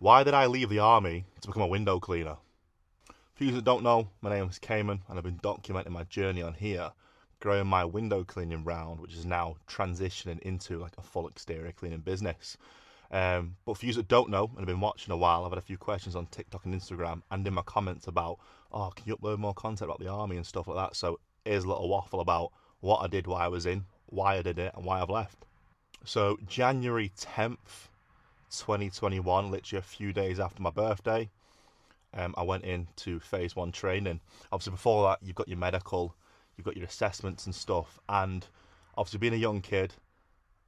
Why did I leave the army to become a window cleaner? For you that don't know, my name is Cayman and I've been documenting my journey on here, growing my window cleaning round, which is now transitioning into like a full exterior cleaning business. But for you that don't know and have been watching a while, I've had a few questions on TikTok and Instagram and in my comments about, oh, can you upload more content about the army and stuff like that? So here's a little waffle about what I did while I was in, why I did it, and why I've left. So January 10th, 2021, literally a few days after my birthday, I went into phase one training. Obviously, before that, you've got your medical, you've got your assessments and stuff. And obviously, being a young kid,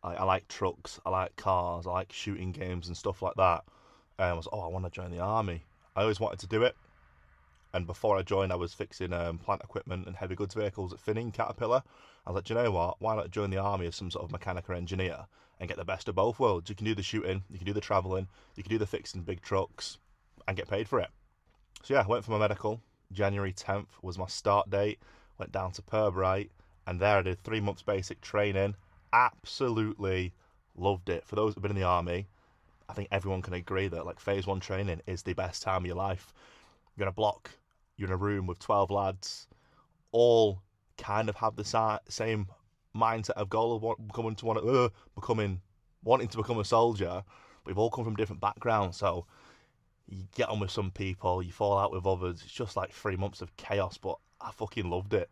I like trucks, I like cars, I like shooting games and stuff like that. I was, I want to join the army. I always wanted to do it. And before I joined, I was fixing plant equipment and heavy goods vehicles at Finning Caterpillar. I was like, do you know what? Why not join the army as some sort of mechanic or engineer and get the best of both worlds? You can do the shooting, you can do the travelling, you can do the fixing big trucks and get paid for it. So yeah, I went for my medical. January 10th was my start date. Went down to Purbright, and there I did 3 months basic training. Absolutely loved it. For those who've been in the army, I think everyone can agree that like phase one training is the best time of your life. You're in a block, you're in a room with 12 lads, all kind of have the same mindset of goal of wanting to become a soldier. But we've all come from different backgrounds, so you get on with some people, you fall out with others. It's just like 3 months of chaos, but I fucking loved it.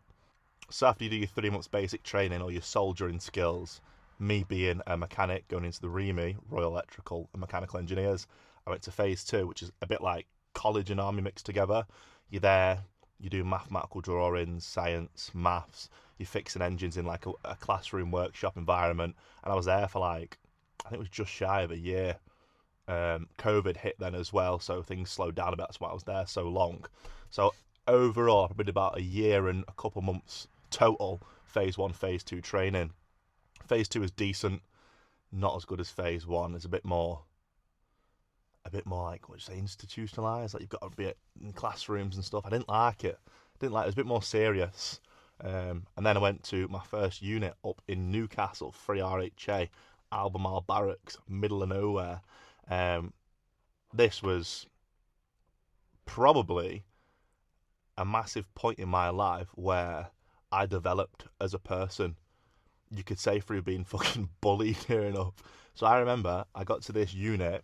So after you do your 3 months basic training or your soldiering skills, me being a mechanic going into the REME, Royal Electrical and Mechanical Engineers, I went to phase two, which is a bit like college and army mixed together. You're there, you do mathematical drawings, science, maths, you're fixing engines in like a classroom workshop environment. And I was there for like, I think it was just shy of a year. COVID hit then as well, so things slowed down a bit. That's why I was there so long. So overall, I've been about a year and a couple months total phase one, phase two training. Phase two is decent, not as good as phase one. It's a bit more like what you say, institutionalized. Like you've got to be in classrooms and stuff. I didn't like it. It was a bit more serious. And then I went to my first unit up in Newcastle, 3RHA, Albemarle Barracks, middle of nowhere. This was probably a massive point in my life where I developed as a person. You could say through being fucking bullied here enough. So I remember I got to this unit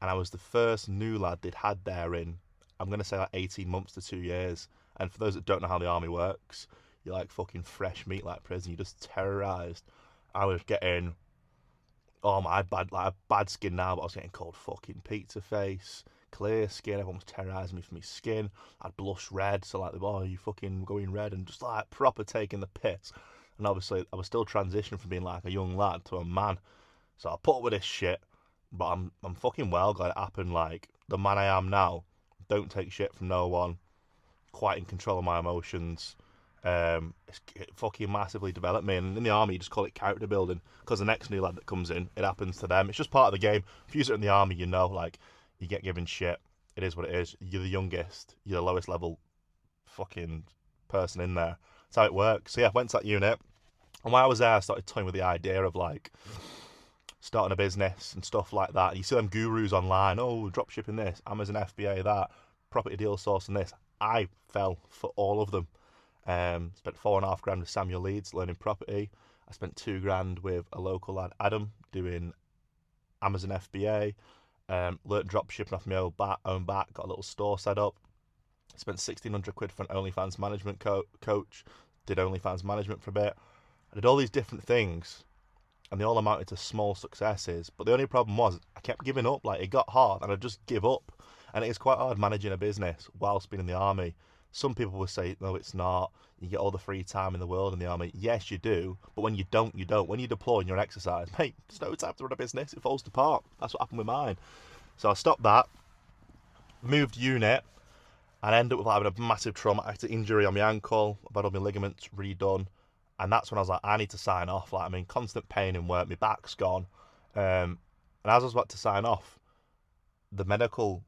and I was the first new lad they'd had there in, I'm going to say like 18 months to 2 years. And for those that don't know how the army works, you're like fucking fresh meat like prison. You're just terrorised. I was getting, I had bad skin now, but I was getting called fucking pizza face, clear skin. Everyone was terrorising me for my skin. I'd blush red, so like, oh, you fucking going red, and just like proper taking the piss. And obviously, I was still transitioning from being like a young lad to a man. So I put up with this shit, but I'm fucking well glad it happened. Like, the man I am now, don't take shit from no one, quite in control of my emotions. It fucking massively developed me. And in the army, you just call it character building, because the next new lad that comes in, it happens to them. It's just part of the game. If you're in the army, you know, like, you get given shit. It is what it is. You're the youngest. You're the lowest level fucking person in there. That's how it works. So yeah, I went to that unit. And while I was there, I started toying with the idea of like starting a business and stuff like that. And you see them gurus online, oh, dropshipping this, Amazon FBA that, property deal sourcing this. I fell for all of them. Spent £4.5 with Samuel Leeds learning property. I spent £2 with a local lad, Adam, doing Amazon FBA. Learnt dropshipping off my own back. Got a little store set up. Spent £1,600 for an OnlyFans management coach. Did OnlyFans management for a bit. I did all these different things, and they all amounted to small successes. But the only problem was I kept giving up. Like, it got hard, and I'd just give up. And it is quite hard managing a business whilst being in the army. Some people will say, no, it's not. You get all the free time in the world in the army. Yes, you do. But when you don't, you don't. When you deploy and you're on exercise, mate, there's no time to run a business. It falls apart. That's what happened with mine. So I stopped that, moved unit, and ended up with having a massive traumatic injury on my ankle. I've had all my ligaments redone. And that's when I was like, I need to sign off. Like, I'm in constant pain in work. My back's gone. And as I was about to sign off, the medical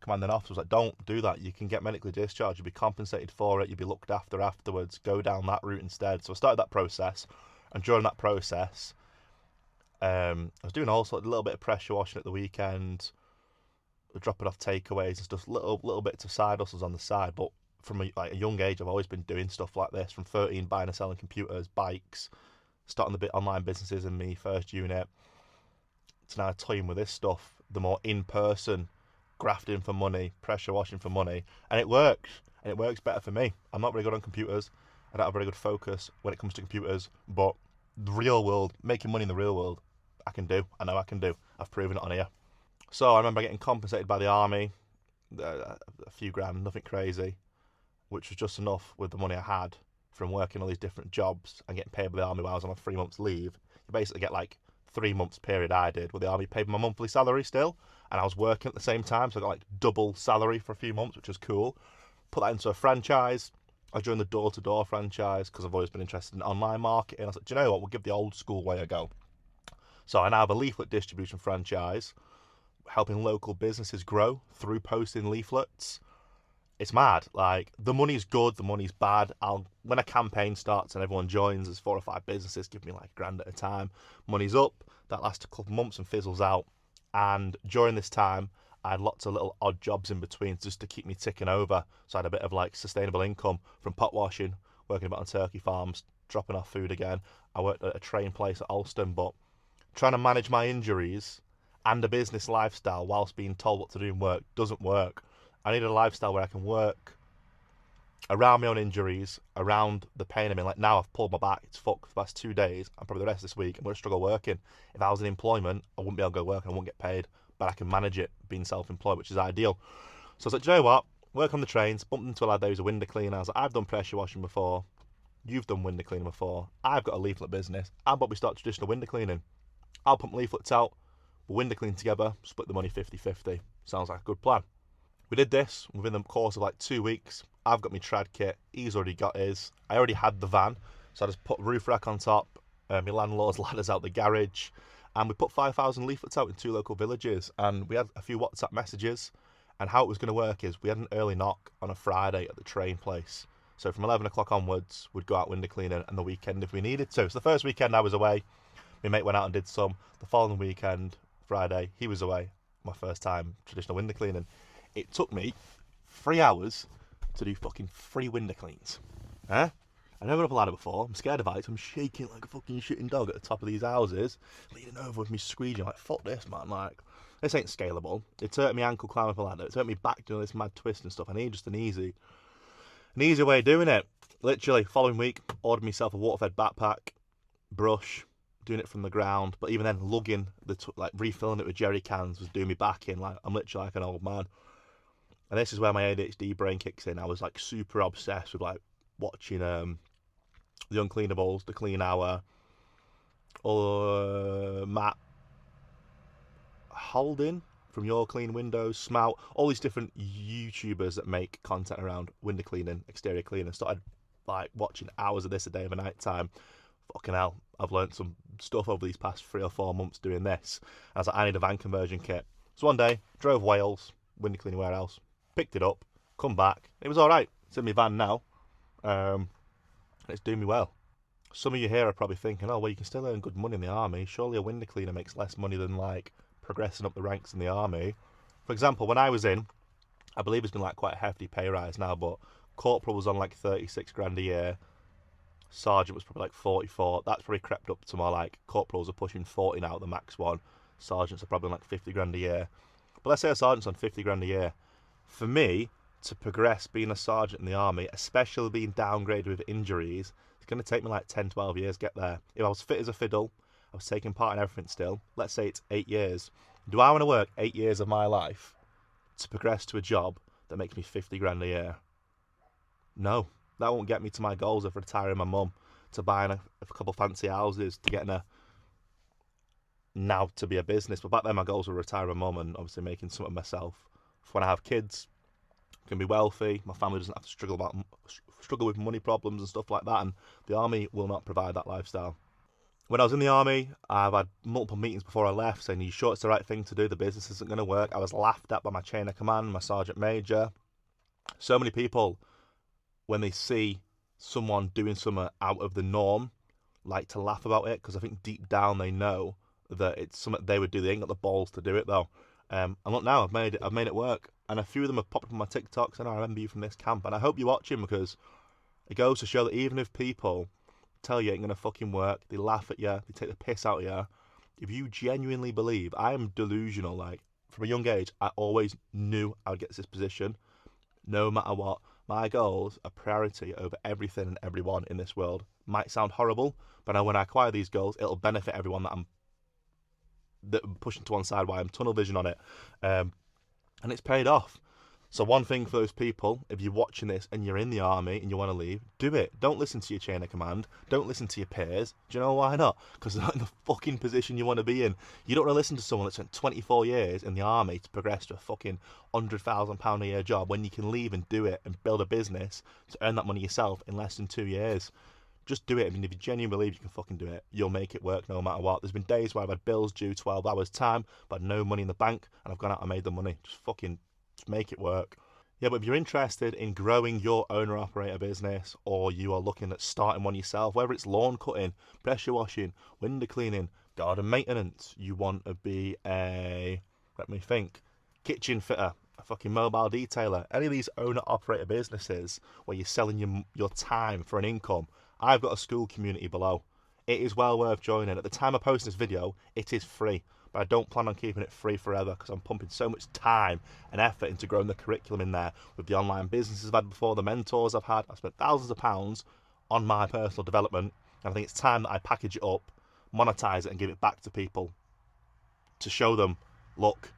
commanding officer was like, don't do that. You can get medically discharged. You'll be compensated for it. You'll be looked after afterwards. Go down that route instead. So I started that process. And during that process, I was doing also a little bit of pressure washing at the weekend. We're dropping off takeaways and stuff, little bits of side hustles on the side. But from a young age, I've always been doing stuff like this. From 13, buying and selling computers, bikes, starting the online businesses in me first unit, to now toying with this stuff, the more in-person grafting for money, pressure washing for money, and it works. And it works better for me. I'm not very good on computers. I don't have very good focus when it comes to computers, but the real world, making money in the real world, I can do. I know I can do. I've proven it on here. So I remember getting compensated by the army, a few grand, nothing crazy, which was just enough with the money I had from working all these different jobs and getting paid by the army while I was on a 3 months leave. You basically get like 3 months period I did where the army paid my monthly salary still, and I was working at the same time, so I got like double salary for a few months, which was cool. Put that into a franchise. I joined the door-to-door franchise because I've always been interested in online marketing. I was like, do you know what? We'll give the old school way a go. So I now have a leaflet distribution franchise, helping local businesses grow through posting leaflets. It's mad. Like, the money's good, the money's bad. When a campaign starts and everyone joins, there's 4 or 5 businesses, give me like £1,000 at a time. Money's up. That lasts a couple of months and fizzles out. And during this time, I had lots of little odd jobs in between just to keep me ticking over. So I had a bit of like sustainable income from pot washing, working about on turkey farms, dropping off food again. I worked at a train place at Alston, but trying to manage my injuries and a business lifestyle whilst being told what to do in work doesn't work. I need a lifestyle where I can work around my own injuries, around the pain. I mean, like now I've pulled my back, it's fucked for the last 2 days, and probably the rest of this week I'm going to struggle working. If I was in employment, I wouldn't be able to go work and I wouldn't get paid, but I can manage it being self-employed, which is ideal. So I was like, do you know what? Work on the trains, bumped into a lad there who's a window cleaner. I was like, I've done pressure washing before, you've done window cleaning before, I've got a leaflet business, how about we start traditional window cleaning? I'll pump leaflets out, we'll window clean together, split the money 50-50. Sounds like a good plan. We did this within the course of like 2 weeks. I've got my trad kit, he's already got his. I already had the van, so I just put roof rack on top, my landlord's ladders out the garage, and we put 5,000 leaflets out in 2 local villages, and we had a few WhatsApp messages. And how it was going to work is we had an early knock on a Friday at the train place. So from 11 o'clock onwards, we'd go out window cleaning, and the weekend if we needed to. So the first weekend I was away, my mate went out and did some. The following weekend, Friday, he was away. My first time traditional window cleaning. It took me 3 hours to do fucking 3 window cleans. Huh? I've never up a ladder before. I'm scared of heights. I'm shaking like a fucking shitting dog at the top of these houses, leaning over with me squeegee. Like, fuck this, man. Like, this ain't scalable. It hurt me ankle climbing up a ladder. It hurt me back doing this mad twist and stuff. I need just an easy way of doing it. Literally, following week, ordered myself a water-fed backpack, brush, doing it from the ground. But even then, lugging refilling it with jerry cans was doing me back in. Like, I'm literally like an old man. And this is where my ADHD brain kicks in. I was like super obsessed with like watching The Uncleanables, The Clean Hour, or Matt Holding from Your Clean Windows, Smout, all these different YouTubers that make content around window cleaning, exterior cleaning. Started like watching hours of this a day of a night time. Fucking hell, I've learned some stuff over these past 3 or 4 months doing this. I was like, I need a van conversion kit. So one day, drove Wales, window cleaning warehouse, picked it up, come back. It was all right. It's in my van now. It's doing me well. Some of you here are probably thinking, oh, well, you can still earn good money in the army. Surely a window cleaner makes less money than like progressing up the ranks in the army. For example, when I was in, I believe it's been like quite a hefty pay rise now, but corporal was on like 36 grand a year. Sergeant was probably like 44. That's probably crept up to more like corporals are pushing 40 now, the max one. Sergeants are probably like 50 grand a year. But let's say a sergeant's on 50 grand a year. For me, to progress being a sergeant in the army, especially being downgraded with injuries, it's going to take me like 10, 12 years to get there. If I was fit as a fiddle, I was taking part in everything still, let's say it's 8 years. Do I want to work 8 years of my life to progress to a job that makes me 50 grand a year? No, that won't get me to my goals of retiring my mum, to buying a couple fancy houses, to getting now to be a business. But back then my goals were retiring my mum and obviously making something of myself. For when I have kids, I can be wealthy, my family doesn't have to struggle with money problems and stuff like that, and the army will not provide that lifestyle. When I was in the army, I've had multiple meetings before I left saying, are you sure it's the right thing to do? The business isn't going to work. I was laughed at by my chain of command, my sergeant major. So many people, when they see someone doing something out of the norm, like to laugh about it, because I think deep down they know that it's something they would do. They ain't got the balls to do it though. And look now, I've made it work. And a few of them have popped up on my TikToks, and I remember you from this camp. And I hope you're watching, because it goes to show that even if people tell you it ain't gonna fucking work, they laugh at you, they take the piss out of you, if you genuinely believe, I am delusional. Like, from a young age, I always knew I would get to this position, no matter what. My goals are priority over everything and everyone in this world. Might sound horrible, but when I acquire these goals, it'll benefit everyone that I'm pushing to one side, why I'm tunnel vision on it. And it's paid off. So one thing for those people, if you're watching this and you're in the army and you want to leave, do it. Don't listen to your chain of command. Don't listen to your peers. Do you know why not? Because they're not in the fucking position you want to be in. You don't want to listen to someone that spent 24 years in the army to progress to a fucking £100,000 a year job, when you can leave and do it and build a business to earn that money yourself in less than 2 years. Just do it. I mean, if you genuinely believe you can fucking do it, you'll make it work no matter what. There's been days where I've had bills due 12 hours time, but I had no money in the bank, and I've gone out and made the money. Just make it work. Yeah, but if you're interested in growing your owner-operator business, or you are looking at starting one yourself, whether it's lawn cutting, pressure washing, window cleaning, garden maintenance, you want to be a, let me think, kitchen fitter, a fucking mobile detailer, any of these owner-operator businesses where you're selling your time for an income, I've got a school community below. It is well worth joining. At the time of posting this video, it is free, but I don't plan on keeping it free forever, because I'm pumping so much time and effort into growing the curriculum in there, with the online businesses I've had before, the mentors I've had. I've spent thousands of pounds on my personal development, and I think it's time that I package it up, monetize it, and give it back to people to show them, look,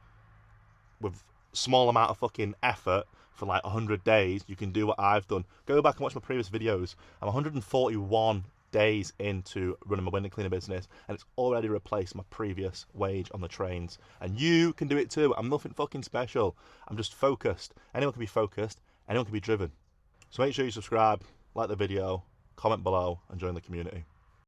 with small amount of fucking effort, for like 100 days, you can do what I've done. Go back and watch my previous videos. I'm 141 days into running my window cleaner business, and it's already replaced my previous wage on the trains. And you can do it too. I'm nothing fucking special. I'm just focused. Anyone can be focused. Anyone can be driven. So make sure you subscribe, like the video, comment below, and join the community.